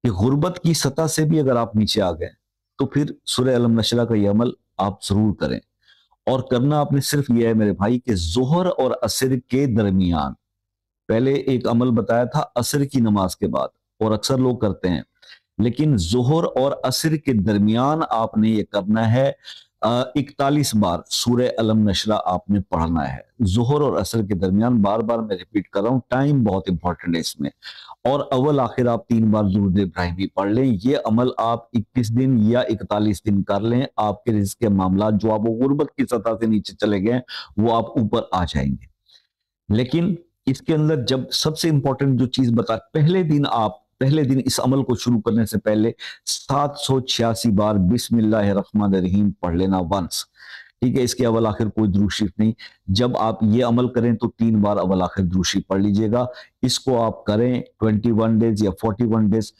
کہ غربت کی سطح سے بھی اگر آپ نیچے آ گئے تو پھر سورہ علم نشرہ کا یہ عمل آپ ضرور کریں. اور کرنا آپ نے صرف یہ ہے میرے بھائی کہ ظہر اور عصر کے درمیان، پہلے ایک عمل بتایا تھا عصر کی نماز کے بعد، اور اکثر لوگ کرتے ہیں، لیکن ظہر اور عصر کے درمیان آپ نے یہ کرنا ہے. 41 بار سورہ علم نشرہ آپ نے پڑھنا ہے ظہر اور عصر کے درمیان. بار بار میں ریپیٹ کر رہا ہوں، ٹائم بہت امپورٹنٹ ہے اس میں. اور اول آخر آپ 3 بار درود ابراہیمی پڑھ لیں. یہ عمل آپ 21 دن یا 41 دن کر لیں، آپ کے رزق کے معاملات جو آپ غربت کی سطح سے نیچے چلے گئے وہ آپ اوپر آ جائیں گے. لیکن اس کے اندر جب سب سے امپورٹنٹ جو چیز بتا، پہلے دن اس عمل کو شروع کرنے سے پہلے 786 بار بسم اللہ الرحمن الرحیم پڑھ لینا ونس. ٹھیک ہے، اس کے اول آخر کوئی درود شریف نہیں. جب آپ یہ عمل کریں تو 3 بار اول آخر درود شریف پڑھ لیجئے گا. اس کو آپ کریں 21 ڈیز یا 41 ڈیز.